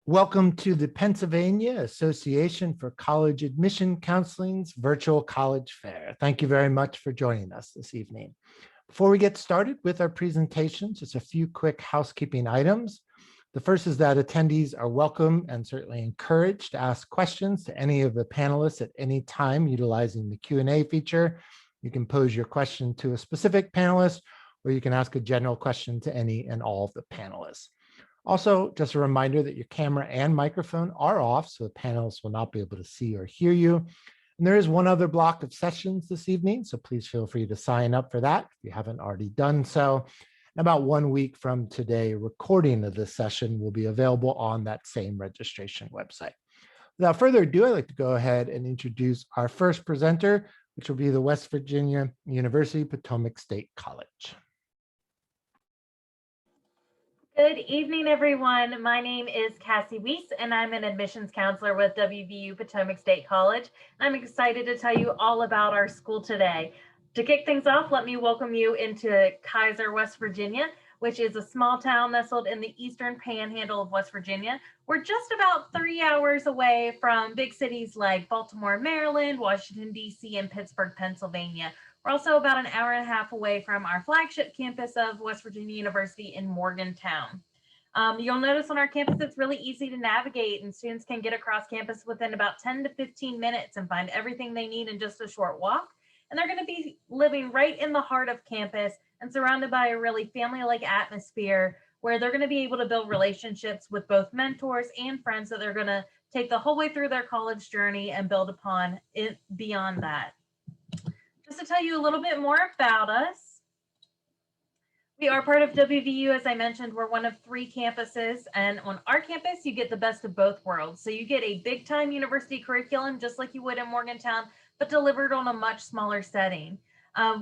Welcome to the Pennsylvania Association for College Admission Counseling's virtual college fair. Thank you very much for joining us this evening. Before we get started with our presentations, just a few quick housekeeping items. The first is that attendees are welcome and certainly encouraged to ask questions to any of the panelists at any time utilizing the Q&A feature. You can pose your question to a specific panelist, or you can ask a general question to any and all of the panelists. Also, just a reminder that your camera and microphone are off, so the panelists will not be able to see or hear you. And there is one other block of sessions this evening, so please feel free to sign up for that if you haven't already done so. And about 1 week from today, a recording of this session will be available on that same registration website. Without further ado, I'd like to go ahead and introduce our first presenter, which will be the West Virginia University Potomac State College. Good evening, everyone. My name is Cassie Weiss, and I'm an admissions counselor with WVU Potomac State College. I'm excited to tell you all about our school today. To kick things off, let me welcome you into Kaiser, West Virginia, which is a small town nestled in the eastern panhandle of West Virginia. We're just about 3 hours away from big cities like Baltimore, Maryland, Washington, D.C., and Pittsburgh, Pennsylvania. We're also about an hour and a half away from our flagship campus of West Virginia University in Morgantown. You'll notice on our campus, it's really easy to navigate, and students can get across campus within about 10 to 15 minutes and find everything they need in just a short walk. And they're going to be living right in the heart of campus and surrounded by a really family-like atmosphere where they're going to be able to build relationships with both mentors and friends that they're going to take the whole way through their college journey and build upon it beyond that. Just to tell you a little bit more about us, we are part of WVU. As I mentioned, we're one of 3 campuses, and on our campus, you get the best of both worlds. So you get a big time university curriculum, just like you would in Morgantown, but delivered on a much smaller setting.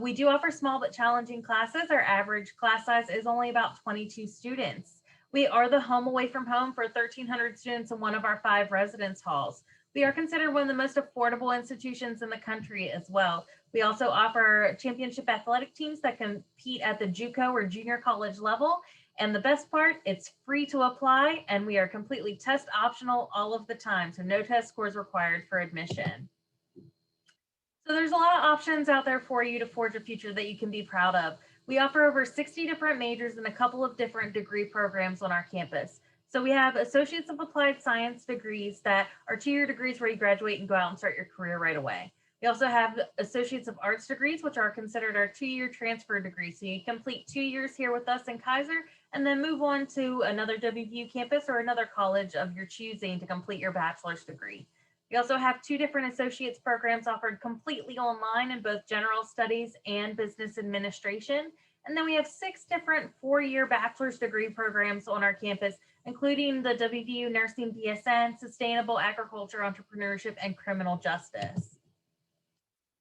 We do offer small but challenging classes. Our average class size is only about 22 students. We are the home away from home for 1,300 students in one of our 5 residence halls. We are considered one of the most affordable institutions in the country as well. We also offer championship athletic teams that compete at the JUCO or junior college level. And the best part, it's free to apply, and we are completely test optional all of the time. So no test scores required for admission. So there's a lot of options out there for you to forge a future that you can be proud of. We offer over 60 different majors and a couple of different degree programs on our campus. So we have Associates of Applied Science degrees that are 2-year degrees where you graduate and go out and start your career right away. We also have Associates of Arts degrees, which are considered our 2-year transfer degrees. So you complete 2 years here with us in Kaiser and then move on to another WVU campus or another college of your choosing to complete your bachelor's degree. We also have 2 different associate's programs offered completely online in both general studies and business administration. And then we have 6 different 4-year bachelor's degree programs on our campus, including the WVU Nursing BSN, Sustainable Agriculture, Entrepreneurship, and Criminal Justice.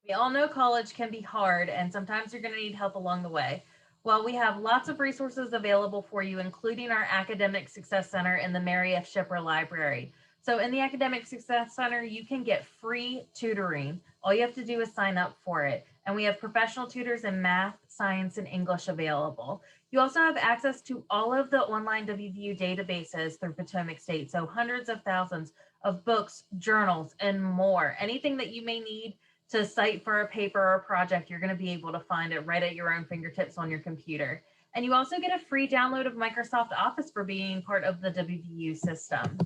We all know college can be hard, and sometimes you're going to need help along the way. Well, we have lots of resources available for you, including our Academic Success Center in the Mary F. Shipper Library. So in the Academic Success Center, you can get free tutoring. All you have to do is sign up for it. And we have professional tutors in math, science, and English available. You also have access to all of the online WVU databases through Potomac State. So hundreds of thousands of books, journals, and more. Anything that you may need to cite for a paper or a project, you're going to be able to find it right at your own fingertips on your computer. And you also get a free download of Microsoft Office for being part of the WVU system.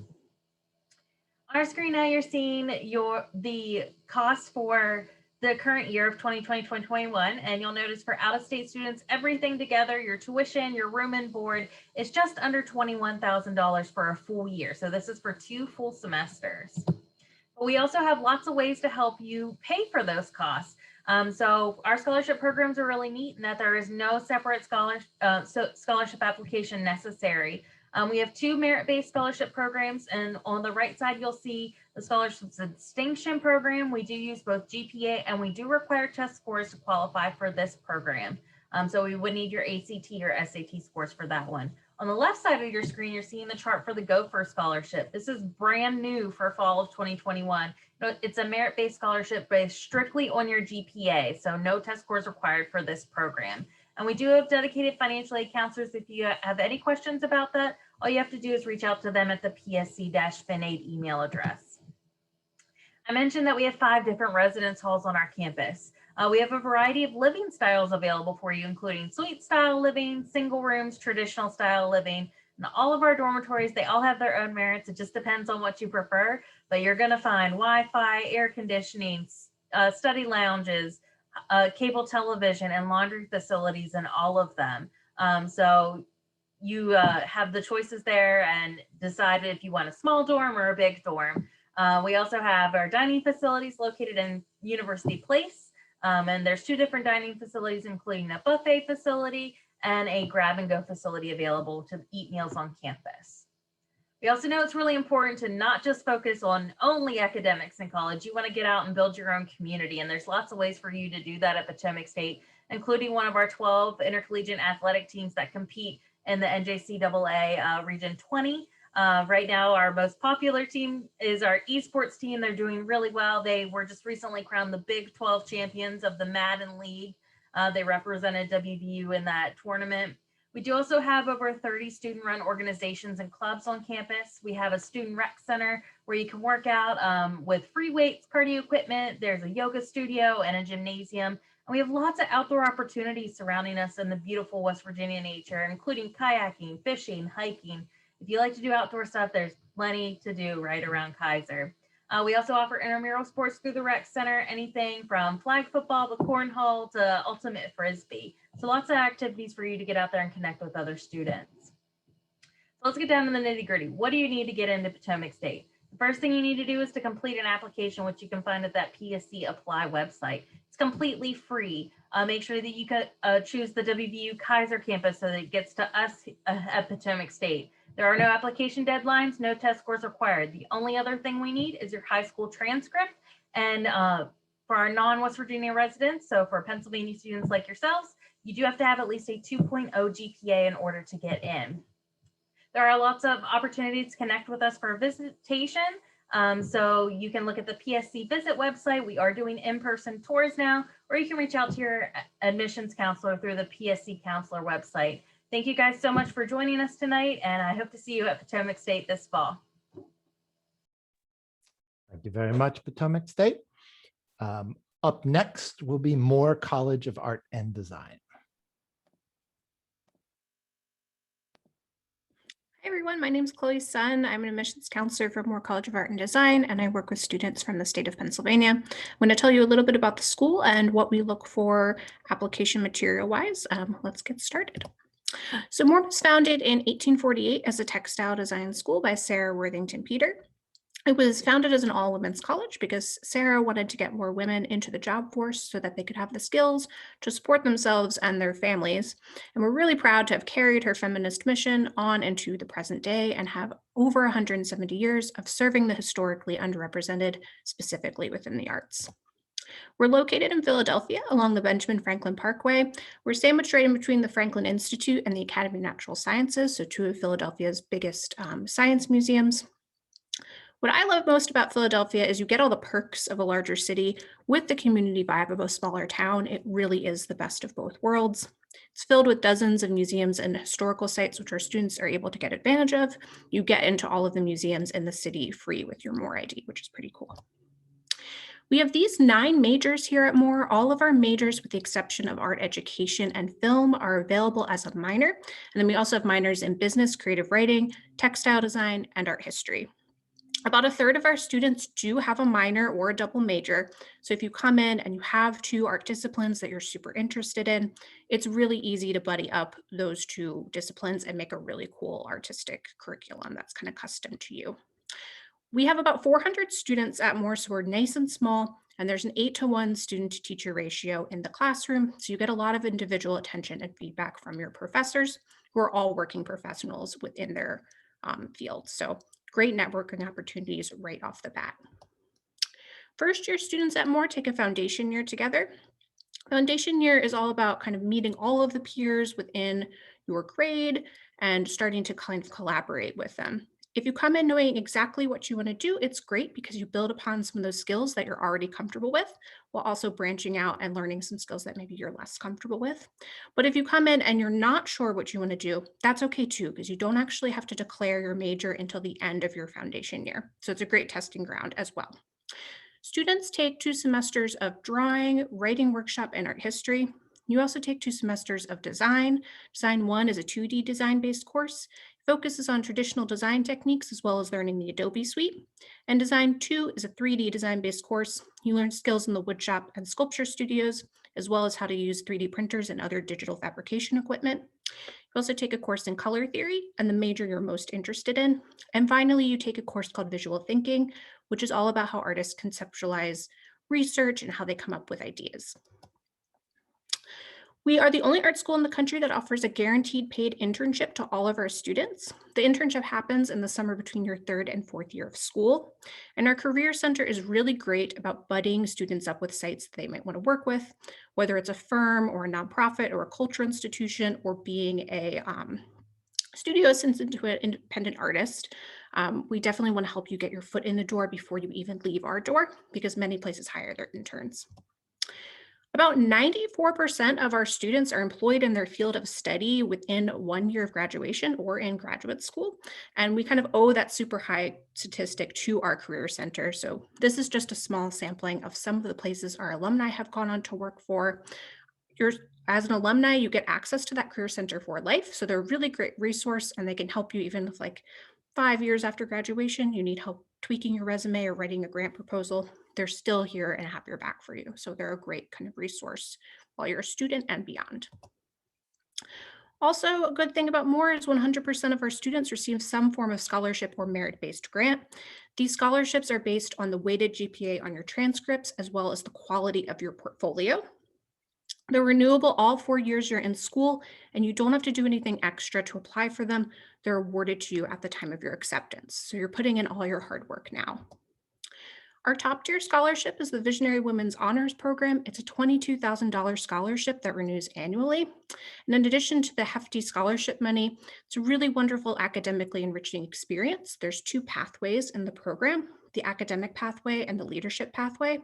On our screen now, you're seeing the cost for the current year of 2020-2021, and you'll notice for out-of-state students, everything together, your tuition, your room and board, is just under $21,000 for a full year. So this is for 2 full semesters. But we also have lots of ways to help you pay for those costs. So our scholarship programs are really neat in that there is no separate scholarship application necessary. We have 2 merit-based scholarship programs, and on the right side, you'll see the Scholarship Distinction Program. We do use both GPA, and we do require test scores to qualify for this program. So we would need your ACT or SAT scores for that one. On the left side of your screen, you're seeing the chart for the Gopher Scholarship. This is brand new for fall of 2021. It's a merit-based scholarship based strictly on your GPA, so no test scores required for this program. And we do have dedicated financial aid counselors if you have any questions about that, all you have to do is reach out to them at the PSC-FinAid email address. I mentioned that we have 5 different residence halls on our campus. We have a variety of living styles available for you, including suite style living, single rooms, traditional style living, and all of our dormitories, they all have their own merits. It just depends on what you prefer, but you're going to find Wi-Fi, air conditioning, study lounges, cable television, and laundry facilities in all of them. So you have the choices there and decide if you want a small dorm or a big dorm. We also have our dining facilities located in University Place. And there's 2 different dining facilities, including a buffet facility and a grab and go facility available to eat meals on campus. We also know it's really important to not just focus on only academics in college. You want to get out and build your own community. And there's lots of ways for you to do that at Potomac State, including one of our 12 intercollegiate athletic teams that compete in the NJCAA Region 20. Right now, our most popular team is our esports team. They're doing really well. They were just recently crowned the Big 12 champions of the Madden League. They represented WVU in that tournament. We do also have over 30 student-run organizations and clubs on campus. We have a student rec center where you can work out with free weights, cardio equipment. There's a yoga studio and a gymnasium. And we have lots of outdoor opportunities surrounding us in the beautiful West Virginia nature, including kayaking, fishing, hiking. If you like to do outdoor stuff, there's plenty to do right around Kaiser. We also offer intramural sports through the rec center, anything from flag football to cornhole to ultimate frisbee. So lots of activities for you to get out there and connect with other students. So let's get down to the nitty gritty. What do you need to get into Potomac State? The first thing you need to do is to complete an application, which you can find at that PSC Apply website. It's completely free. Make sure that you can choose the WVU Kaiser campus so that it gets to us at Potomac State. There are no application deadlines, no test scores required. The only other thing we need is your high school transcript. And for our non-West Virginia residents, so for Pennsylvania students like yourselves, you do have to have at least a 2.0 GPA in order to get in. There are lots of opportunities to connect with us for a visitation. So you can look at the PSC Visit website. We are doing in-person tours now, or you can reach out to your admissions counselor through the PSC Counselor website. Thank you guys so much for joining us tonight, and I hope to see you at Potomac State this fall. Thank you very much, Potomac State. Up next will be Moore College of Art and Design. Hi everyone, my name is Chloe Sun. I'm an admissions counselor for Moore College of Art and Design, and I work with students from the state of Pennsylvania. I'm going to tell you a little bit about the school and what we look for application material-wise. Let's get started. So Moore was founded in 1848 as a textile design school by Sarah Worthington Peter. It was founded as an all-women's college because Sarah wanted to get more women into the job force so that they could have the skills to support themselves and their families. And we're really proud to have carried her feminist mission on into the present day and have over 170 years of serving the historically underrepresented, specifically within the arts. We're located in Philadelphia along the Benjamin Franklin Parkway. We're sandwiched right in between the Franklin Institute and the Academy of Natural Sciences, so 2 of Philadelphia's biggest science museums. What I love most about Philadelphia is you get all the perks of a larger city with the community vibe of a smaller town. It really is the best of both worlds. It's filled with dozens of museums and historical sites, which our students are able to get advantage of. You get into all of the museums in the city free with your Moore ID, which is pretty cool. We have these 9 majors here at Moore. All of our majors, with the exception of art education and film, are available as a minor. And then we also have minors in business, creative writing, textile design, and art history. About 1/3 of our students do have a minor or a double major. So if you come in and you have 2 art disciplines that you're super interested in, it's really easy to buddy up those 2 disciplines and make a really cool artistic curriculum that's kind of custom to you. We have about 400 students at Moore, so we're nice and small, and there's an 8-to-1 student-to-teacher ratio in the classroom. So you get a lot of individual attention and feedback from your professors, who are all working professionals within their field. So great networking opportunities right off the bat. First year students at Moore take a foundation year together. Foundation year is all about kind of meeting all of the peers within your grade and starting to kind of collaborate with them. If you come in knowing exactly what you want to do, it's great because you build upon some of those skills that you're already comfortable with, while also branching out and learning some skills that maybe you're less comfortable with. But if you come in and you're not sure what you want to do, that's okay too, because you don't actually have to declare your major until the end of your foundation year. So it's a great testing ground as well. Students take 2 semesters of drawing, writing workshop, and art history. You also take 2 semesters of design. Design 1 is a 2D design-based course. It focuses on traditional design techniques as well as learning the Adobe suite. And Design 2 is a 3D design-based course. You learn skills in the woodshop and sculpture studios, as well as how to use 3D printers and other digital fabrication equipment. You also take a course in color theory and the major you're most interested in. And finally, you take a course called visual thinking, which is all about how artists conceptualize research and how they come up with ideas. We are the only art school in the country that offers a guaranteed paid internship to all of our students. The internship happens in the summer between your 3rd and 4th year of school. And our Career Center is really great about budding students up with sites that they might want to work with, whether it's a firm or a nonprofit or a cultural institution, or being a studio assistant to an independent artist. We definitely want to help you get your foot in the door before you even leave our door, because many places hire their interns. About 94% of our students are employed in their field of study within 1 year of graduation or in graduate school. And we kind of owe that super high statistic to our Career Center. So this is just a small sampling of some of the places our alumni have gone on to work for. As an alumni, you get access to that Career Center for life. So they're a really great resource, and they can help you even if like 5 years after graduation, you need help tweaking your resume or writing a grant proposal. They're still here and have your back for you. So they're a great kind of resource while you're a student and beyond. Also, a good thing about Moore is 100% of our students receive some form of scholarship or merit-based grant. These scholarships are based on the weighted GPA on your transcripts, as well as the quality of your portfolio. They're renewable all 4 years you're in school, and you don't have to do anything extra to apply for them. They're awarded to you at the time of your acceptance. So you're putting in all your hard work now. Our top tier scholarship is the Visionary Women's Honors Program. It's a $22,000 scholarship that renews annually. And in addition to the hefty scholarship money, it's a really wonderful academically enriching experience. There's 2 pathways in the program, the academic pathway and the leadership pathway.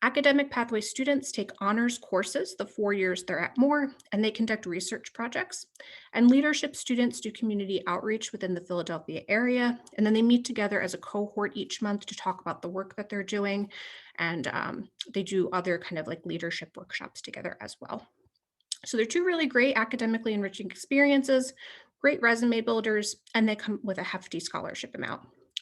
Academic pathway students take honors courses the 4 years they're at Moore, and they conduct research projects. And leadership students do community outreach within the Philadelphia area, and then they meet together as a cohort each month to talk about the work that they're doing. And they do other kind of like leadership workshops together as well. So they're 2 really great academically enriching experiences, great resume builders, and they come with a hefty scholarship amount.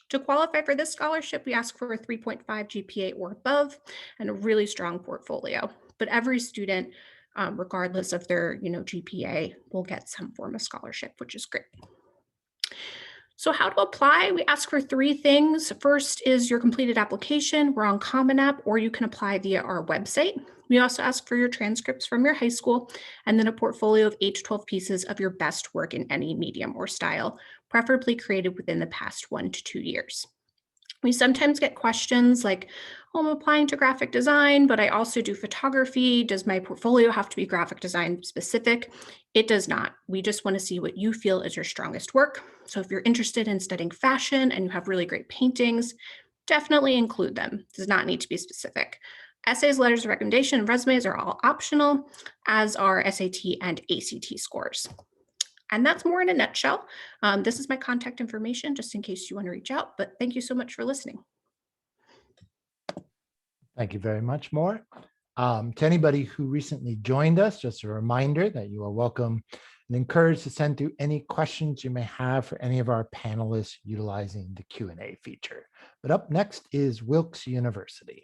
To qualify for this scholarship, we ask for a 3.5 GPA or above and a really strong portfolio. But every student, regardless of their GPA, will get some form of scholarship, which is great. So how to apply? We ask for 3 things. First is your completed application. We're on Common App, or you can apply via our website. We also ask for your transcripts from your high school, and then a portfolio of 8 to 12 pieces of your best work in any medium or style, preferably created within the past 1 to 2 years. We sometimes get questions like, oh, I'm applying to graphic design, but I also do photography. Does my portfolio have to be graphic design specific? It does not. We just want to see what you feel is your strongest work. So if you're interested in studying fashion and you have really great paintings, definitely include them. It does not need to be specific. Essays, letters of recommendation, and resumes are all optional, as are SAT and ACT scores. And that's Moore in a nutshell. This is my contact information, just in case you want to reach out, but thank you so much for listening. Thank you very much, Moore. To anybody who recently joined us, just a reminder that you are welcome and encouraged to send through any questions you may have for any of our panelists utilizing the Q&A feature. But up next is Wilkes University.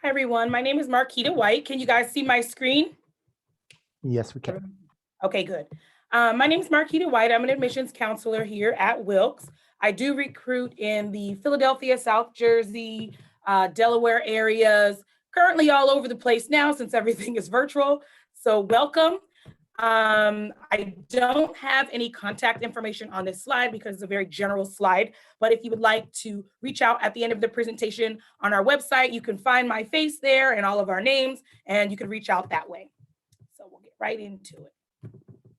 Hi, everyone. My name is Marquita White. Can you guys see my screen? Yes, we can. Okay, good. My name is Marquita White. I'm an admissions counselor here at Wilkes. I do recruit in the Philadelphia, South Jersey, Delaware areas, currently all over the place now since everything is virtual. So welcome. I don't have any contact information on this slide because it's a very general slide, but if you would like to reach out at the end of the presentation on our website, you can find my face there and all of our names, and you can reach out that way. So we'll get right into it.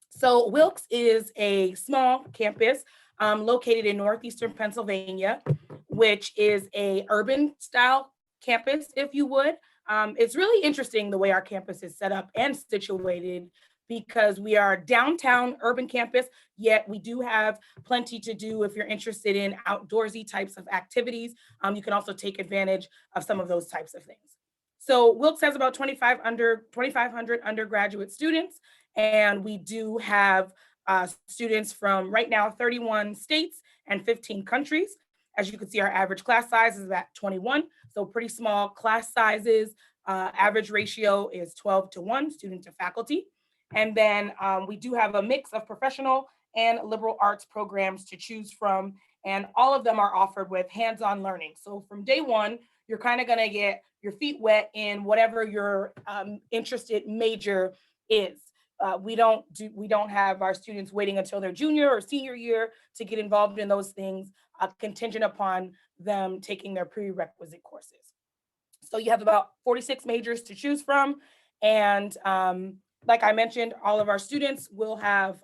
So Wilkes is a small campus located in northeastern Pennsylvania, which is a urban style campus, if you would. It's really interesting the way our campus is set up and situated, because we are a downtown urban campus, yet we do have plenty to do if you're interested in outdoorsy types of activities. You can also take advantage of some of those types of things. So Wilkes has about 2,500 undergraduate students, and we do have students from right now 31 states and 15 countries. As you can see, our average class size is at 21, so pretty small class sizes. Average ratio is 12:1 student to faculty. And then we do have a mix of professional and liberal arts programs to choose from, and all of them are offered with hands-on learning. So from day one, you're kind of going to get your feet wet in whatever your interested major is. We don't have our students waiting until their junior or senior year to get involved in those things, contingent upon them taking their prerequisite courses. So you have about 46 majors to choose from, and like I mentioned, all of our students will have,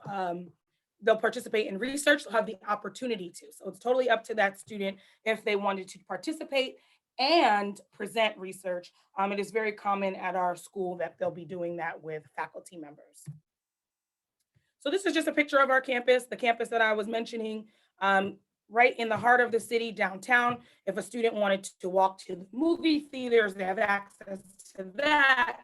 they'll participate in research, they'll have the opportunity to. So it's totally up to that student if they wanted to participate and present research. It is very common at our school that they'll be doing that with faculty members. So this is just a picture of our campus, the campus that I was mentioning, right in the heart of the city, downtown. If a student wanted to walk to the movie theaters, they have access to that.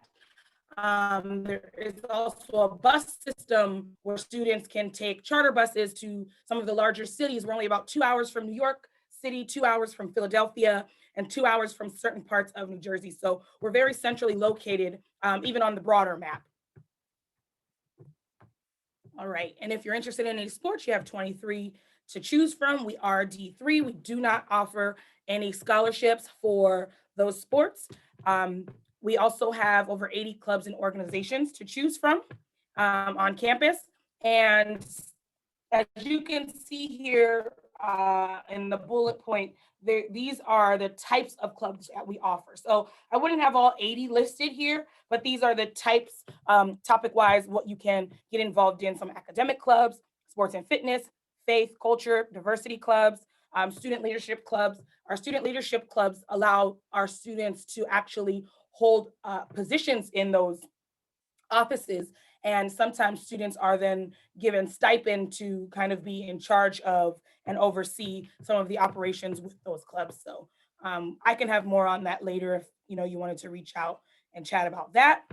There is also a bus system where students can take charter buses to some of the larger cities. We're only about 2 hours from New York City, 2 hours from Philadelphia, and 2 hours from certain parts of New Jersey. So we're very centrally located, even on the broader map. All right, and if you're interested in any sports, you have 23 to choose from. We are D3. We do not offer any scholarships for those sports. We also have over 80 clubs and organizations to choose from on campus. And as you can see here in the bullet point, these are the types of clubs that we offer. So I wouldn't have all 80 listed here, but these are the types, topic-wise, what you can get involved in: some academic clubs, sports and fitness, faith, culture, diversity clubs, student leadership clubs. Our student leadership clubs allow our students to actually hold positions in those offices. And sometimes students are then given stipend to kind of be in charge of and oversee some of the operations with those clubs. So I can have more on that later if you wanted to reach out and chat about that.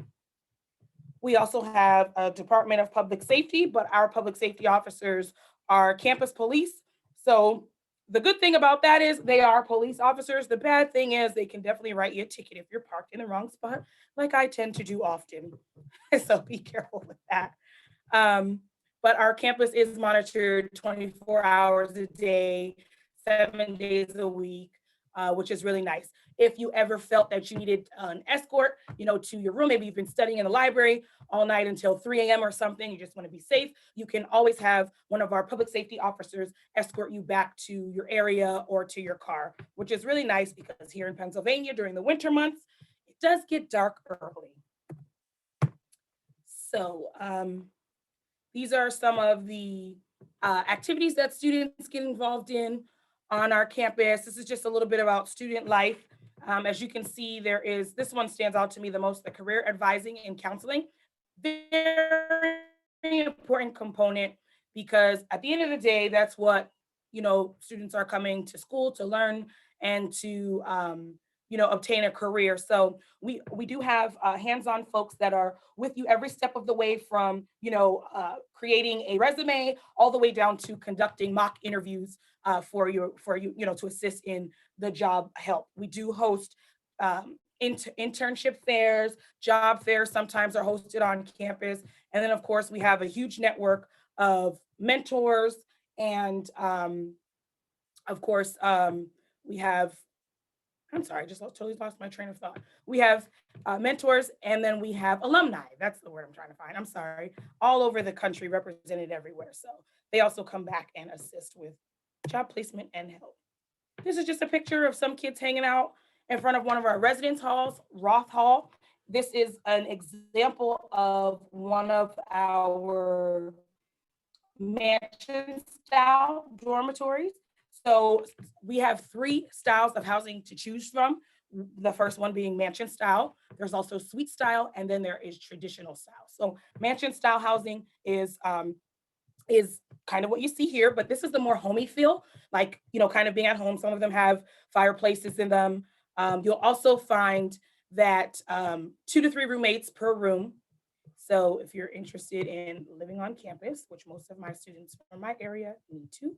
We also have a Department of Public Safety, but our public safety officers are campus police. So the good thing about that is they are police officers. The bad thing is they can definitely write you a ticket if you're parked in the wrong spot, like I tend to do often. So be careful with that. But our campus is monitored 24 hours a day, 7 days a week, which is really nice. If you ever felt that you needed an escort, to your room, maybe you've been studying in the library all night until 3 a.m. or something, you just want to be safe, you can always have one of our public safety officers escort you back to your area or to your car, which is really nice because here in Pennsylvania during the winter months, it does get dark early. So these are some of the activities that students get involved in on our campus. This is just a little bit about student life. As you can see, this one stands out to me the most, the career advising and counseling. Very important component, because at the end of the day, that's what, students are coming to school to learn and to, obtain a career. So we do have hands-on folks that are with you every step of the way, from, creating a resume all the way down to conducting mock interviews for you, to assist in the job help. We do host internship fairs, job fairs sometimes are hosted on campus. And then of course we have a huge network of mentors. And of course we have, I'm sorry, I just totally lost my train of thought. We have mentors, and then we have alumni. That's the word I'm trying to find. I'm sorry. All over the country, represented everywhere. So they also come back and assist with job placement and help. This is just a picture of some kids hanging out in front of one of our residence halls, Roth Hall. This is an example of one of our mansion style dormitories. So we have 3 styles of housing to choose from. The first one being mansion style. There's also suite style, and then there is traditional style. So mansion style housing is kind of what you see here, but this is the more homey feel, like, you know, kind of being at home. Some of them have fireplaces in them. You'll also find that 2 to 3 roommates per room. So if you're interested in living on campus, which most of my students from my area need to.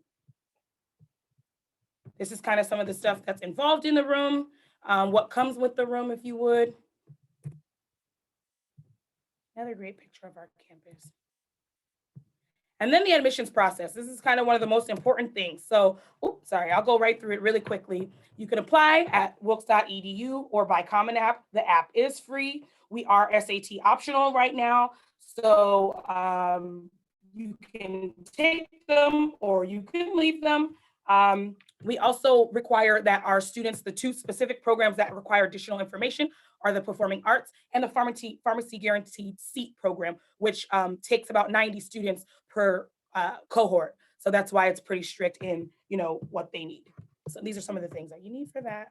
This is kind of some of the stuff that's involved in the room, what comes with the room, if you would. Another great picture of our campus. And then the admissions process. This is kind of one of the most important things. So, sorry, I'll go right through it really quickly. You can apply at wilkes.edu or by Common App. The app is free. We are SAT optional right now. So you can take them or you can leave them. We also require that our students, the 2 specific programs that require additional information are the performing arts and the pharmacy guaranteed seat program, which takes about 90 students per cohort. So that's why it's pretty strict in, you know, what they need. So these are some of the things that you need for that.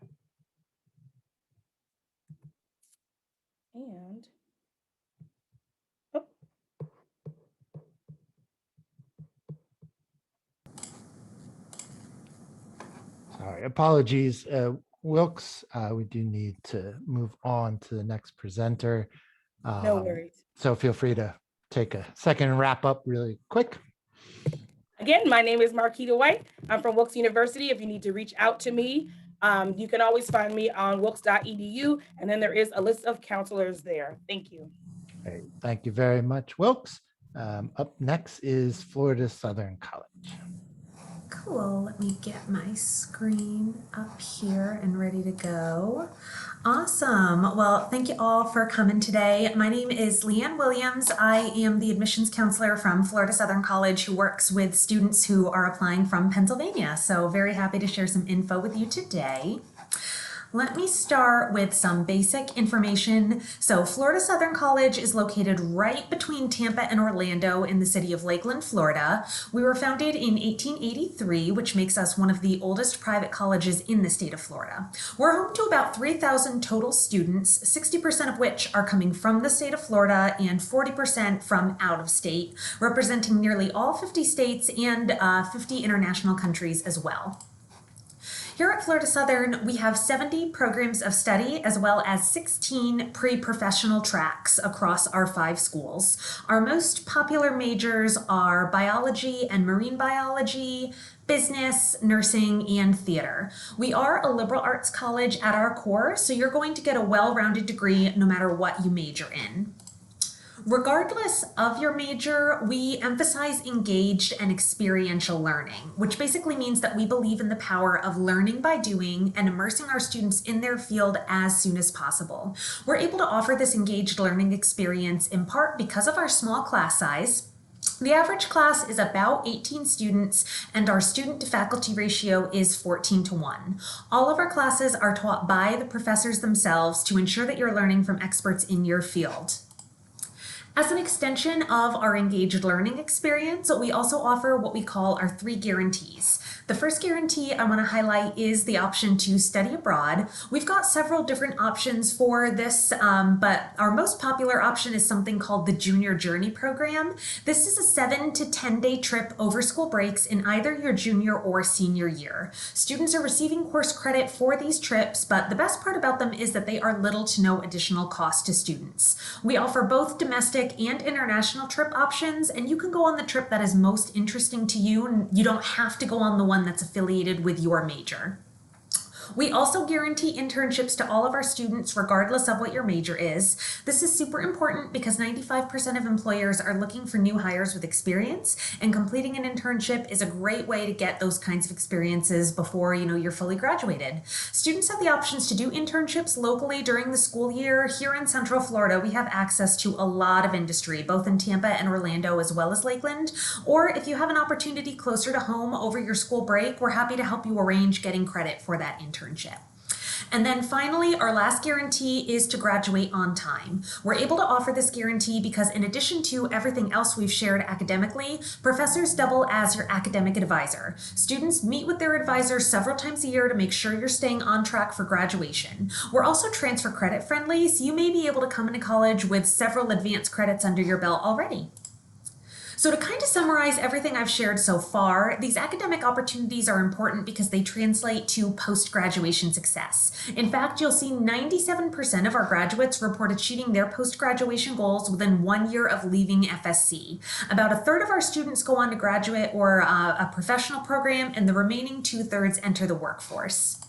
And Sorry, apologies. Wilkes, we do need to move on to the next presenter. No worries. So feel free to take a second and wrap up really quick. Again, my name is Marquita White. I'm from Wilkes University. If you need to reach out to me, you can always find me on wilkes.edu, and then there is a list of counselors there. Thank you. Great. Thank you very much, Wilkes. Up next is Florida Southern College. Cool, let me get my screen up here and ready to go. Awesome, well, thank you all for coming today. My name is Leanne Williams. I am the admissions counselor from Florida Southern College who works with students who are applying from Pennsylvania. So very happy to share some info with you today. Let me start with some basic information. So Florida Southern College is located right between Tampa and Orlando in the city of Lakeland, Florida. We were founded in 1883, which makes us one of the oldest private colleges in the state of Florida. We're home to about 3,000 total students, 60% of which are coming from the state of Florida and 40% from out of state, representing nearly all 50 states and 50 international countries as well. Here at Florida Southern, we have 70 programs of study as well as 16 pre-professional tracks across our 5 schools. Our most popular majors are biology and marine biology, business, nursing, and theater. We are a liberal arts college at our core, so you're going to get a well-rounded degree no matter what you major in. Regardless of your major, we emphasize engaged and experiential learning, which basically means that we believe in the power of learning by doing and immersing our students in their field as soon as possible. We're able to offer this engaged learning experience in part because of our small class size. The average class is about 18 students, and our student to faculty ratio is 14:1. All of our classes are taught by the professors themselves to ensure that you're learning from experts in your field. As an extension of our engaged learning experience, we also offer what we call our 3 guarantees. The first guarantee I want to highlight is the option to study abroad. We've got several different options for this, but our most popular option is something called the Junior Journey Program. This is a 7 to 10 day trip over school breaks in either your junior or senior year. Students are receiving course credit for these trips, but the best part about them is that they are little to no additional cost to students. We offer both domestic and international trip options, and you can go on the trip that is most interesting to you, and you don't have to go on the one that's affiliated with your major. We also guarantee internships to all of our students regardless of what your major is. This is super important because 95% of employers are looking for new hires with experience, and completing an internship is a great way to get those kinds of experiences before you're fully graduated. Students have the options to do internships locally during the school year. Here in Central Florida, we have access to a lot of industry, both in Tampa and Orlando as well as Lakeland. Or if you have an opportunity closer to home over your school break, we're happy to help you arrange getting credit for that internship. And then finally, our last guarantee is to graduate on time. We're able to offer this guarantee because in addition to everything else we've shared academically, professors double as your academic advisor. Students meet with their advisors several times a year to make sure you're staying on track for graduation. We're also transfer credit friendly, so you may be able to come into college with several advanced credits under your belt already. So to kind of summarize everything I've shared so far, these academic opportunities are important because they translate to post-graduation success. In fact, you'll see 97% of our graduates report achieving their post-graduation goals within 1 year of leaving FSC. About a third of our students go on to graduate or a professional program, and the remaining 2/3 enter the workforce.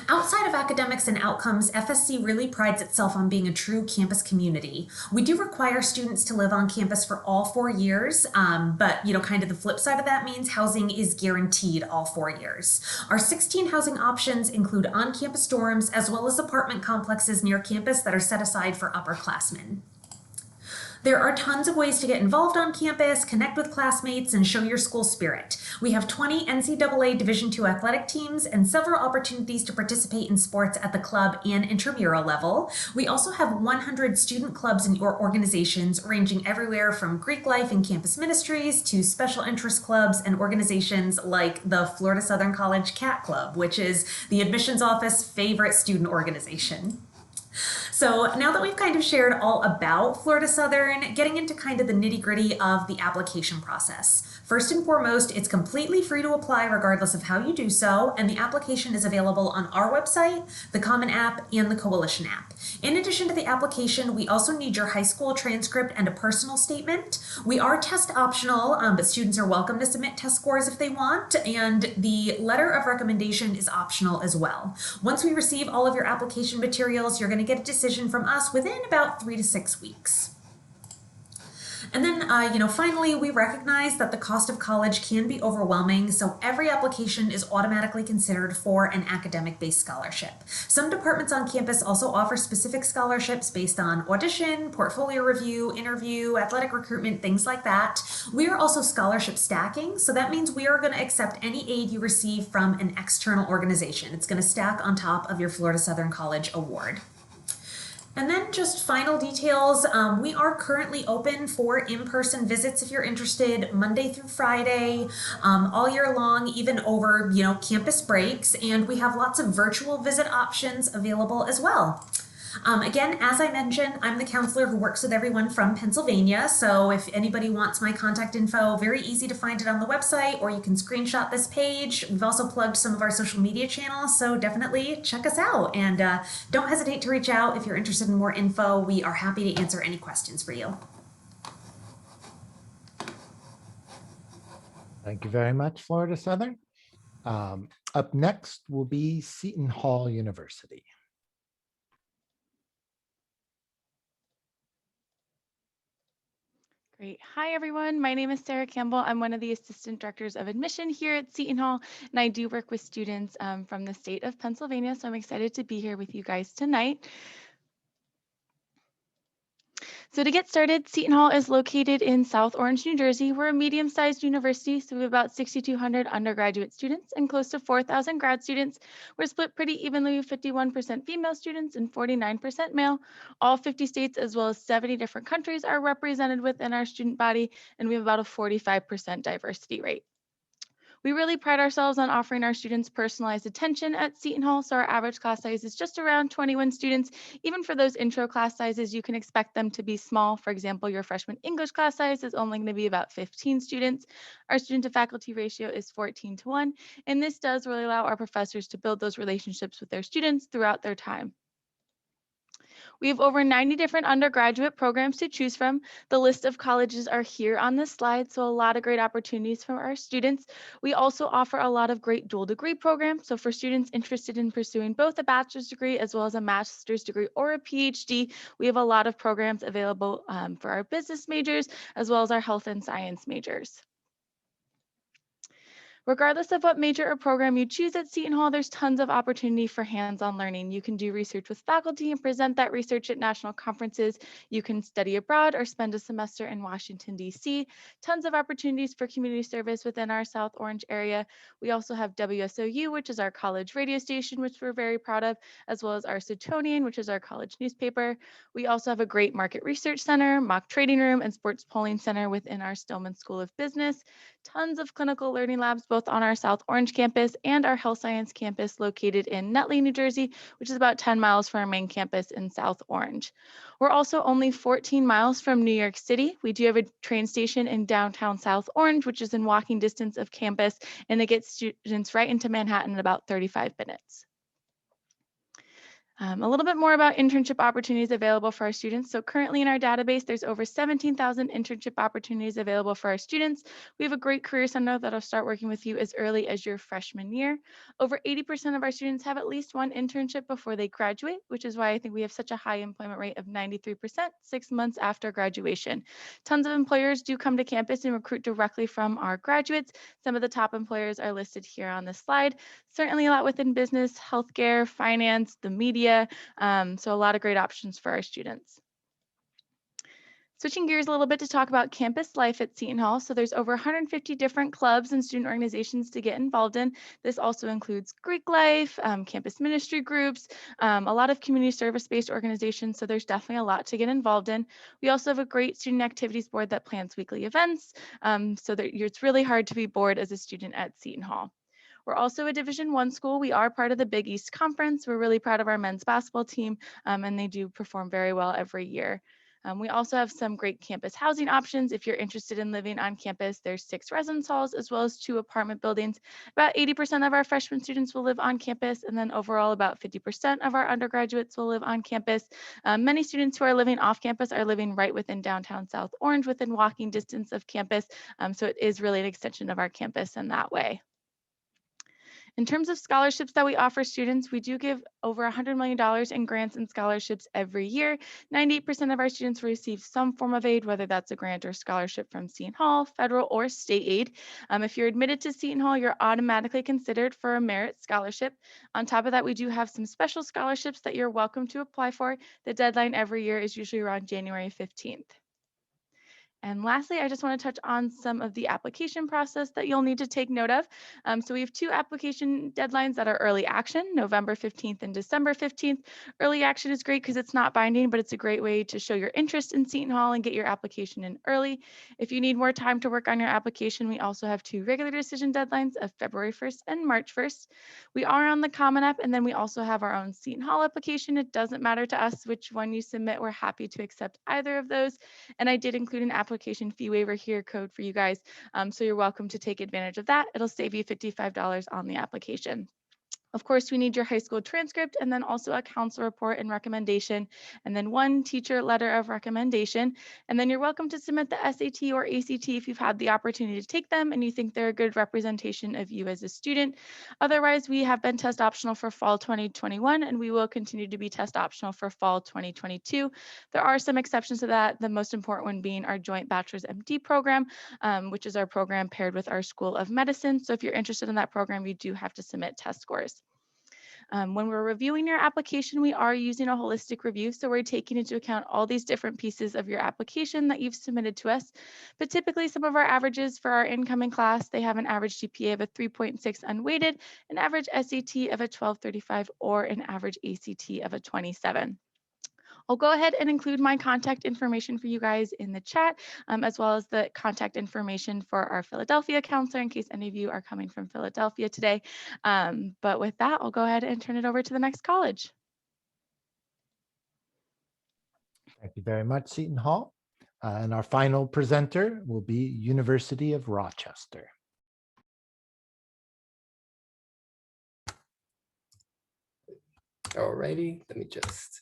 Outside of academics and outcomes, FSC really prides itself on being a true campus community. We do require students to live on campus for all 4 years, but kind of the flip side of that means housing is guaranteed all 4 years. Our 16 housing options include on-campus dorms as well as apartment complexes near campus that are set aside for upperclassmen. There are tons of ways to get involved on campus, connect with classmates, and show your school spirit. We have 20 NCAA Division II athletic teams and several opportunities to participate in sports at the club and intramural level. We also have 100 student clubs and organizations ranging everywhere from Greek life and campus ministries to special interest clubs and organizations like the Florida Southern College Cat Club, which is the admissions office favorite student organization. So now that we've kind of shared all about Florida Southern, getting into kind of the nitty-gritty of the application process. First and foremost, it's completely free to apply regardless of how you do so, and the application is available on our website, the Common App, and the Coalition app. In addition to the application, we also need your high school transcript and a personal statement. We are test optional, but students are welcome to submit test scores if they want, and the letter of recommendation is optional as well. Once we receive all of your application materials, you're going to get a decision from us within about 3 to 6 weeks. And then, finally, we recognize that the cost of college can be overwhelming, so every application is automatically considered for an academic-based scholarship. Some departments on campus also offer specific scholarships based on audition, portfolio review, interview, athletic recruitment, things like that. We are also scholarship stacking, so that means we are going to accept any aid you receive from an external organization. It's going to stack on top of your Florida Southern College award. And then just final details, we are currently open for in-person visits if you're interested, Monday through Friday, all year long, even over, campus breaks, and we have lots of virtual visit options available as well. Again, as I mentioned, I'm the counselor who works with everyone from Pennsylvania, so if anybody wants my contact info, very easy to find it on the website, or you can screenshot this page. We've also plugged some of our social media channels, so definitely check us out, and don't hesitate to reach out if you're interested in more info. We are happy to answer any questions for you. Thank you very much, Florida Southern. Up next will be Seton Hall University. Great. Hi, everyone. My name is Sarah Campbell. I'm one of the Assistant Directors of Admission here at Seton Hall, and I do work with students from the state of Pennsylvania, so I'm excited to be here with you guys tonight. So to get started, Seton Hall is located in South Orange, New Jersey. We're a medium-sized university, so we have about 6,200 undergraduate students and close to 4,000 grad students. We're split pretty evenly with 51% female students and 49% male. All 50 states as well as 70 different countries are represented within our student body, and we have about a 45% diversity rate. We really pride ourselves on offering our students personalized attention at Seton Hall, so our average class size is just around 21 students. Even for those intro class sizes, you can expect them to be small. For example, your freshman English class size is only going to be about 15 students. Our student to faculty ratio is 14:1, and this does really allow our professors to build those relationships with their students throughout their time. We have over 90 different undergraduate programs to choose from. The list of colleges are here on this slide, so a lot of great opportunities for our students. We also offer a lot of great dual degree programs. So for students interested in pursuing both a bachelor's degree as well as a master's degree or a PhD, we have a lot of programs available for our business majors as well as our health and science majors. Regardless of what major or program you choose at Seton Hall, there's tons of opportunity for hands-on learning. You can do research with faculty and present that research at national conferences. You can study abroad or spend a semester in Washington, D.C. Tons of opportunities for community service within our South Orange area. We also have WSOU, which is our college radio station, which we're very proud of, as well as our Setonian, which is our college newspaper. We also have a great market research center, mock trading room, and sports polling center within our Stillman School of Business. Tons of clinical learning labs, both on our South Orange campus and our health science campus located in Netley, New Jersey, which is about 10 miles from our main campus in South Orange. We're also only 14 miles from New York City. We do have a train station in downtown South Orange, which is in walking distance of campus, and it gets students right into Manhattan in about 35 minutes. A little bit more about internship opportunities available for our students. So currently in our database, there's over 17,000 internship opportunities available for our students. We have a great career center that'll start working with you as early as your freshman year. Over 80% of our students have at least one internship before they graduate, which is why I think we have such a high employment rate of 93% 6 months after graduation. Tons of employers do come to campus and recruit directly from our graduates. Some of the top employers are listed here on this slide. Certainly a lot within business, healthcare, finance, the media. So a lot of great options for our students. Switching gears a little bit to talk about campus life at Seton Hall. So there's over 150 different clubs and student organizations to get involved in. This also includes Greek life, campus ministry groups, a lot of community service-based organizations. So there's definitely a lot to get involved in. We also have a great student activities board that plans weekly events. So that it's really hard to be bored as a student at Seton Hall. We're also a Division I school. We are part of the Big East Conference. We're really proud of our men's basketball team, and they do perform very well every year. We also have some great campus housing options. If you're interested in living on campus, there's 6 residence halls as well as 2 apartment buildings. About 80% of our freshman students will live on campus, and then overall about 50% of our undergraduates will live on campus. Many students who are living off campus are living right within downtown South Orange, within walking distance of campus. So it is really an extension of our campus in that way. In terms of scholarships that we offer students, we do give over $100 million in grants and scholarships every year. 98% of our students will receive some form of aid, whether that's a grant or scholarship from Seton Hall, federal or state aid. If you're admitted to Seton Hall, you're automatically considered for a merit scholarship. On top of that, we do have some special scholarships that you're welcome to apply for. The deadline every year is usually around January 15th. And lastly, I just want to touch on some of the application process that you'll need to take note of. So we have 2 application deadlines that are early action, November 15th and December 15th. Early action is great because it's not binding, but it's a great way to show your interest in Seton Hall and get your application in early. If you need more time to work on your application, we also have 2 regular decision deadlines of February 1st and March 1st. We are on the Common App, and then we also have our own Seton Hall application. It doesn't matter to us which one you submit. We're happy to accept either of those. And I did include an application fee waiver here code for you guys. So you're welcome to take advantage of that. It'll save you $55 on the application. Of course, we need your high school transcript and then also a council report and recommendation, and then 1 teacher letter of recommendation. And then you're welcome to submit the SAT or ACT if you've had the opportunity to take them and you think they're a good representation of you as a student. Otherwise, we have been test optional for fall 2021, and we will continue to be test optional for fall 2022. There are some exceptions to that, the most important one being our joint bachelor's MD program, which is our program paired with our School of Medicine. So if you're interested in that program, you do have to submit test scores. When we're reviewing your application, we are using a holistic review. So we're taking into account all these different pieces of your application that you've submitted to us. But typically some of our averages for our incoming class, they have an average GPA of a 3.6 unweighted, an average SAT of a 1235, or an average ACT of a 27. I'll go ahead and include my contact information for you guys in the chat, as well as the contact information for our Philadelphia counselor in case any of you are coming from Philadelphia today. But with that, I'll go ahead and turn it over to the next college. Thank you very much, Seton Hall. And our final presenter will be University of Rochester. Alrighty, let me just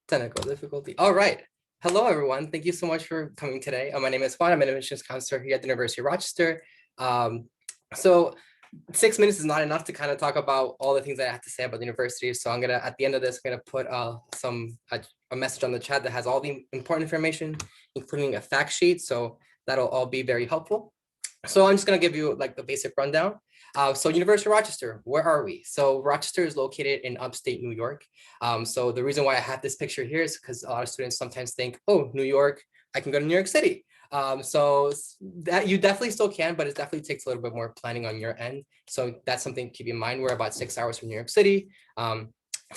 Technical difficulty. All right. Hello, everyone. Thank you so much for coming today. My name is Juan. I'm an admissions counselor here at the University of Rochester. So 6 minutes is not enough to kind of talk about all the things that I have to say about the university. So I'm gonna, at the end of this, I'm gonna put a message on the chat that has all the important information, including a fact sheet. So that'll all be very helpful. So I'm just gonna give you like the basic rundown. So University of Rochester, where are we? So Rochester is located in upstate New York. So the reason why I have this picture here is because a lot of students sometimes think, oh, New York, I can go to New York City. So that you definitely still can, but it definitely takes a little bit more planning on your end. So that's something to keep in mind. We're about 6 hours from New York City. 3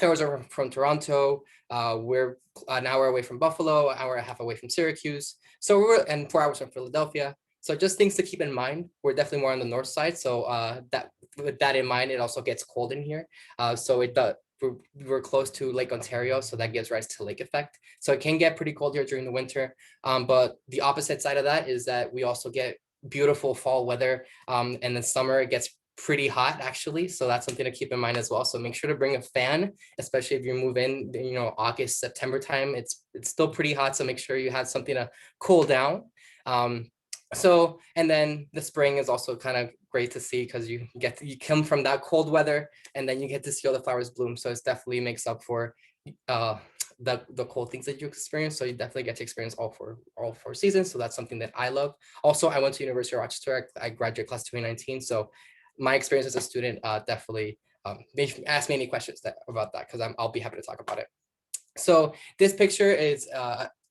hours from Toronto. We're an hour away from Buffalo, an hour and a half away from Syracuse. So and 4 hours from Philadelphia. So just things to keep in mind. We're definitely more on the north side. So that with that in mind, it also gets cold in here. So we're close to Lake Ontario, so that gives rise to lake effect. So it can get pretty cold here during the winter. But the opposite side of that is that we also get beautiful fall weather. And in summer, it gets pretty hot actually. So that's something to keep in mind as well. So make sure to bring a fan, especially if you move in, August, September time, it's still pretty hot. So make sure you have something to cool down. So, and then the spring is also kind of great to see because you come from that cold weather and then you get to see all the flowers bloom. So it definitely makes up for the cold things that you experience. So you definitely get to experience all four seasons. So that's something that I love. Also, I went to University of Rochester. I graduated class 2019. So my experience as a student definitely ask me any questions about that because I'll be happy to talk about it. So this picture is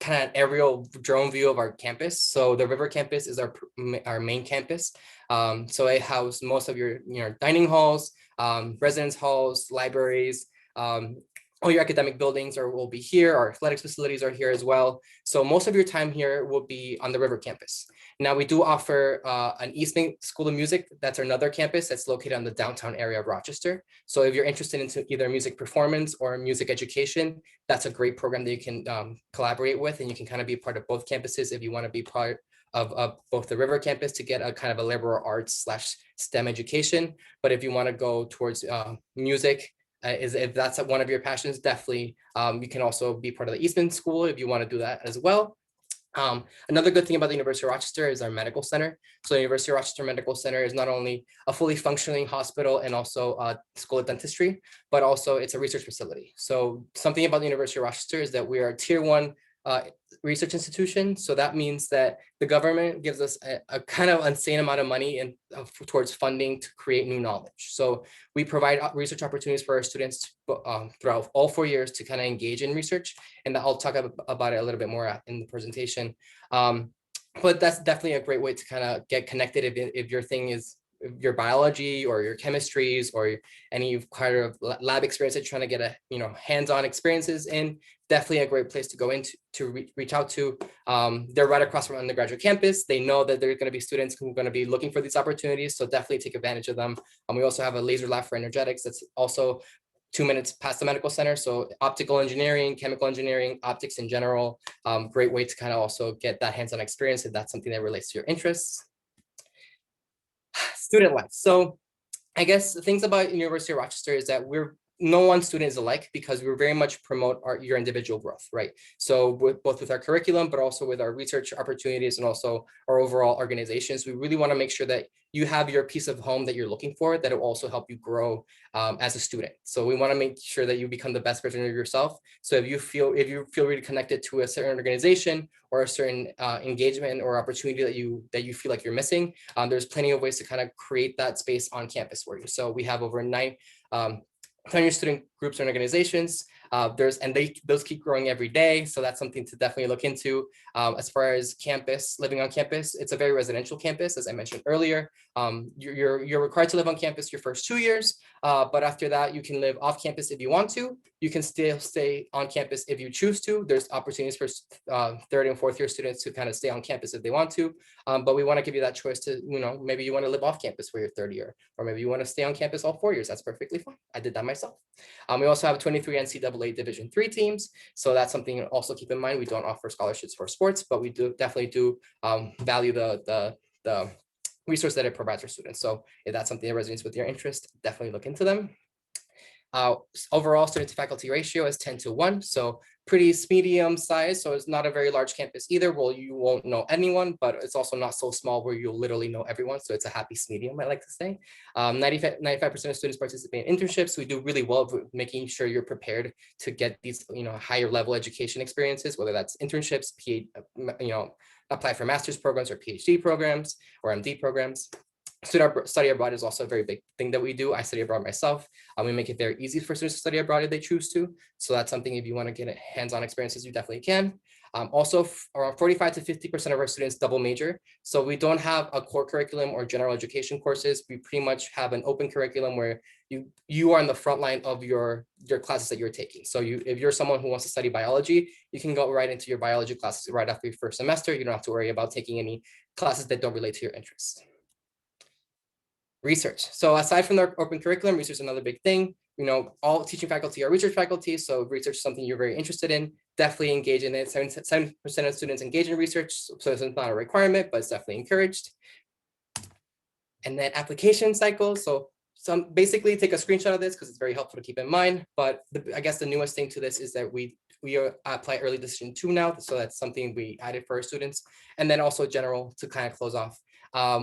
kind of an aerial drone view of our campus. So the River campus is our main campus. So it houses most of your dining halls, residence halls, libraries, all your academic buildings will be here. Our athletics facilities are here as well. So most of your time here will be on the River campus. Now we do offer an Eastman School of Music. That's another campus that's located on the downtown area of Rochester. So if you're interested in either music performance or music education, that's a great program that you can collaborate with, and you can kind of be part of both campuses if you want to be part of both the River campus to get a kind of a liberal arts / STEM education. But if you want to go towards music, if that's one of your passions, definitely you can also be part of the Eastman School if you want to do that as well. Another good thing about the University of Rochester is our medical center. So the University of Rochester Medical Center is not only a fully functioning hospital and also a school of dentistry, but also it's a research facility. So something about the University of Rochester is that we are a tier 1 research institution. So that means that the government gives us a kind of insane amount of money towards funding to create new knowledge. So we provide research opportunities for our students throughout all 4 years to kind of engage in research. And I'll talk about it a little bit more in the presentation. But that's definitely a great way to kind of get connected if your thing is your biology or your chemistries or any kind of lab experience that you're trying to get hands-on experiences in. Definitely a great place to go into to reach out to. They're right across from undergraduate campus. They know that there are going to be students who are going to be looking for these opportunities, so definitely take advantage of them. We also have a laser lab for energetics that's also 2 minutes past the medical center. So optical engineering, chemical engineering, optics in general, great way to kind of also get that hands-on experience if that's something that relates to your interests. Student life. So I guess the things about University of Rochester is that no one student is alike because we very much promote your individual growth, right? So both with our curriculum, but also with our research opportunities and also our overall organizations, we really want to make sure that you have your piece of home that you're looking for, that will also help you grow as a student. So we want to make sure that you become the best version of yourself. So if you feel really connected to a certain organization or a certain engagement or opportunity that you feel like you're missing, there's plenty of ways to kind of create that space on campus for you. So we have over 900 student groups and organizations. Those keep growing every day. So that's something to definitely look into. As far as living on campus, it's a very residential campus, as I mentioned earlier. You're required to live on campus your first 2 years, but after that, you can live off campus if you want to. You can still stay on campus if you choose to. There's opportunities for third and fourth year students to kind of stay on campus if they want to. But we want to give you that choice to, maybe you want to live off campus for your third year, or maybe you want to stay on campus all 4 years. That's perfectly fine. I did that myself. We also have 23 NCAA Division III teams. So that's something to also keep in mind. We don't offer scholarships for sports, but we definitely do value the resource that it provides for students. So if that's something that resonates with your interest, definitely look into them. Overall student to faculty ratio is 10:1, so pretty medium size. So it's not a very large campus either. Well, you won't know anyone, but it's also not so small where you'll literally know everyone. So it's a happy medium, I like to say. 95% of students participate in internships. We do really well with making sure you're prepared to get these, higher level education experiences, whether that's internships, apply for master's programs or PhD programs or MD programs. Study abroad is also a very big thing that we do. I study abroad myself. We make it very easy for students to study abroad if they choose to. So that's something, if you want to get hands-on experiences, you definitely can. Also, around 45 to 50% of our students double major. So we don't have a core curriculum or general education courses. We pretty much have an open curriculum where you are on the front line of your classes that you're taking. So if you're someone who wants to study biology, you can go right into your biology classes right after your first semester. You don't have to worry about taking any classes that don't relate to your interests. Research. So aside from the open curriculum, research is another big thing. All teaching faculty are research faculty. So research is something you're very interested in. Definitely engage in it. 7% of students engage in research. So it's not a requirement, but it's definitely encouraged. And then application cycles. So basically take a screenshot of this because it's very helpful to keep in mind. But I guess the newest thing to this is that we apply early decision 2 now. So that's something we added for our students. And then also general to kind of close off.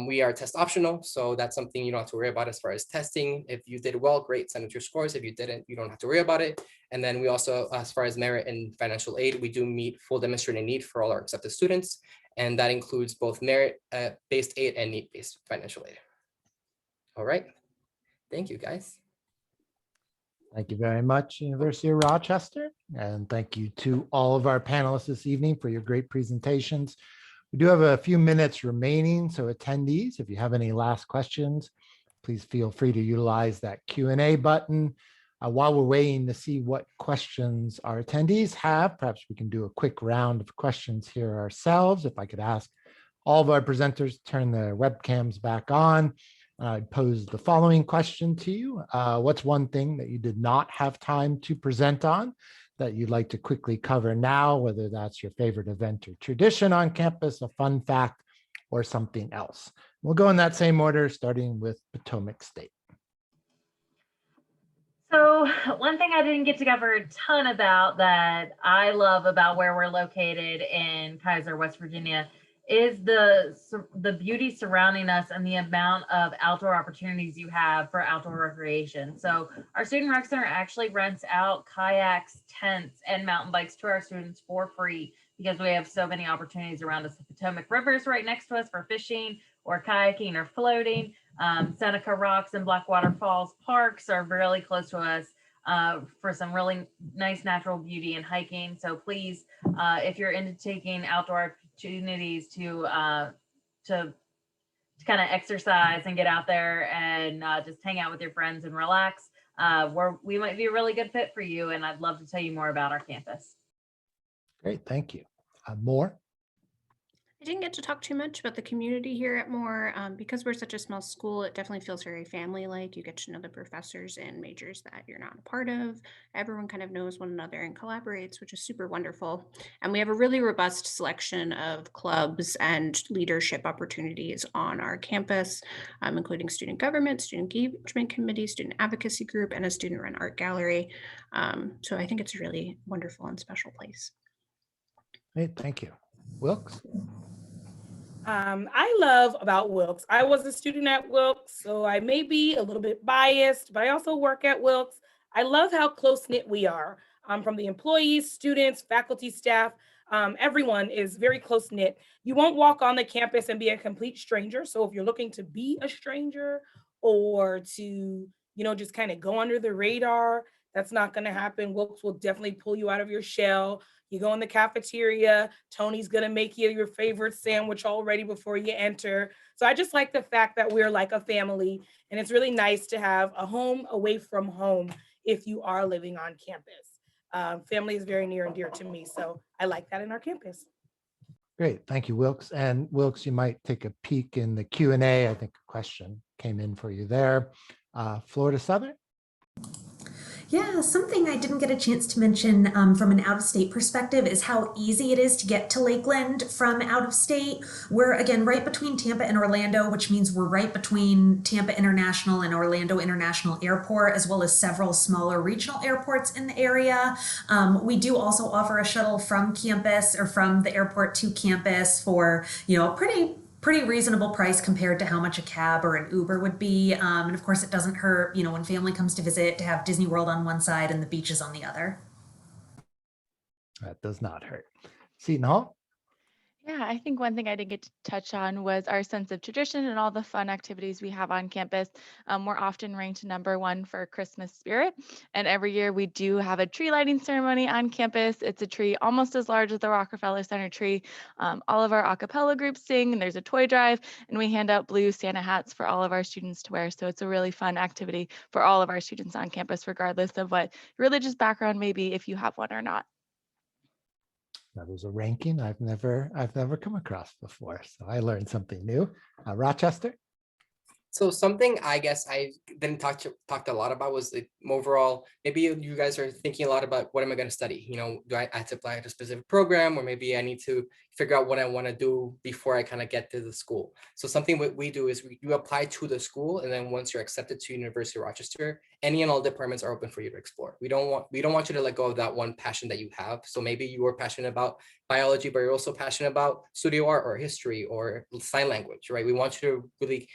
We are test optional, so that's something you don't have to worry about as far as testing. If you did well, great, send us your scores. If you didn't, you don't have to worry about it. And then we also, as far as merit and financial aid, we do meet full demonstrated need for all our accepted students. And that includes both merit-based aid and need-based financial aid. All right, thank you guys. Thank you very much, University of Rochester. And thank you to all of our panelists this evening for your great presentations. We do have a few minutes remaining, so attendees, if you have any last questions, please feel free to utilize that Q&A button. While we're waiting to see what questions our attendees have, perhaps we can do a quick round of questions here ourselves. If I could ask all of our presenters to turn their webcams back on, I'd pose the following question to you. What's one thing that you did not have time to present on that you'd like to quickly cover now, whether that's your favorite event or tradition on campus, a fun fact, or something else? We'll go in that same order, starting with Potomac State. So one thing I didn't get to cover a ton about that I love about where we're located in Kaiser, West Virginia, is the beauty surrounding us and the amount of outdoor opportunities you have for outdoor recreation. So our Student Rec Center actually rents out kayaks, tents, and mountain bikes to our students for free because we have so many opportunities around us. The Potomac River is right next to us for fishing or kayaking or floating. Seneca Rocks and Blackwater Falls parks are really close to us for some really nice natural beauty and hiking. So please, if you're into taking outdoor opportunities to kind of exercise and get out there and just hang out with your friends and relax, we might be a really good fit for you. And I'd love to tell you more about our campus. Great, thank you. Moore? I didn't get to talk too much about the community here at Moore. Because we're such a small school, it definitely feels very family-like. You get to know the professors and majors that you're not a part of. Everyone kind of knows one another and collaborates, which is super wonderful. And we have a really robust selection of clubs and leadership opportunities on our campus, including student government, student engagement committee, student advocacy group, and a student-run art gallery. So I think it's a really wonderful and special place. Great, thank you. Wilkes? I love about Wilkes. I was a student at Wilkes, so I may be a little bit biased, but I also work at Wilkes. I love how close-knit we are, from the employees, students, faculty, staff. Everyone is very close-knit. You won't walk on the campus and be a complete stranger. So if you're looking to be a stranger or to, just kind of go under the radar, that's not going to happen. Wilkes will definitely pull you out of your shell. You go in the cafeteria, Tony's gonna make you your favorite sandwich already before you enter. So I just like the fact that we're like a family, and it's really nice to have a home away from home if you are living on campus. Family is very near and dear to me, so I like that in our campus. Great, thank you, Wilkes. And Wilkes, you might take a peek in the Q&A. I think a question came in for you there. Florida Southern? Yeah, something I didn't get a chance to mention from an out-of-state perspective is how easy it is to get to Lakeland from out of state. We're, again, right between Tampa and Orlando, which means we're right between Tampa International and Orlando International Airport, as well as several smaller regional airports in the area. We do also offer a shuttle from campus or from the airport to campus for, pretty reasonable price compared to how much a cab or an Uber would be. And of course, it doesn't hurt, when family comes to visit, to have Disney World on one side and the beaches on the other. That does not hurt. Seton Hall? Yeah, I think one thing I didn't get to touch on was our sense of tradition and all the fun activities we have on campus. We're often ranked #1 for Christmas spirit, and every year we do have a tree lighting ceremony on campus. It's a tree almost as large as the Rockefeller Center tree. All of our a cappella groups sing, and there's a toy drive, and we hand out blue Santa hats for all of our students to wear. So it's a really fun activity for all of our students on campus, regardless of what religious background may be, if you have one or not. That is a ranking I've never come across before. So I learned something new. Rochester? So something I guess I didn't talked a lot about was the overall, maybe you guys are thinking a lot about what am I going to study? Do I have to apply to a specific program, or maybe I need to figure out what I want to do before I kind of get to the school. So something what we do is you apply to the school, and then once you're accepted to University of Rochester, any and all departments are open for you to explore. We don't want you to let go of that one passion that you have. So maybe you are passionate about biology, but you're also passionate about studio art or history or sign language, right? We want you to really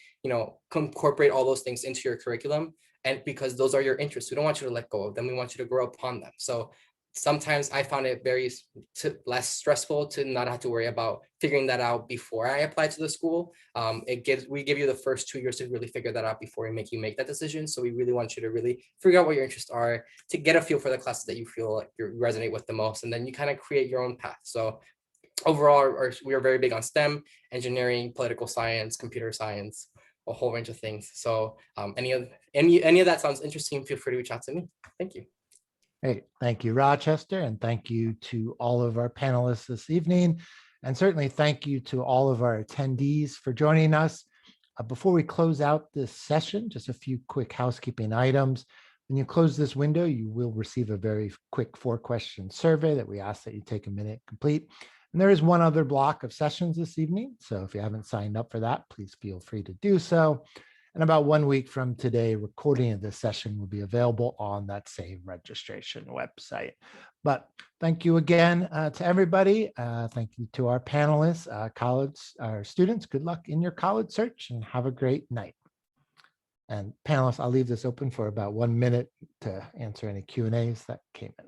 incorporate all those things into your curriculum, and because those are your interests, we don't want you to let go of them. We want you to grow upon them. So sometimes I found it very less stressful to not have to worry about figuring that out before I apply to the school. We give you the first 2 years to really figure that out before we make you make that decision. So we really want you to really figure out what your interests are, to get a feel for the classes that you feel like you resonate with the most, and then you kind of create your own path. So overall, we are very big on STEM, engineering, political science, computer science, a whole range of things. So any of that sounds interesting, feel free to reach out to me. Thank you. Hey, thank you, Rochester, and thank you to all of our panelists this evening. And certainly thank you to all of our attendees for joining us. Before we close out this session, just a few quick housekeeping items. When you close this window, you will receive a very quick 4-question survey that we ask that you take a minute to complete. And there is one other block of sessions this evening. So if you haven't signed up for that, please feel free to do so. And about 1 week from today, recording of this session will be available on that same registration website. But thank you again to everybody. Thank you to our panelists, our students. Good luck in your college search and have a great night. And panelists, I'll leave this open for about 1 minute to answer any Q&As that came in.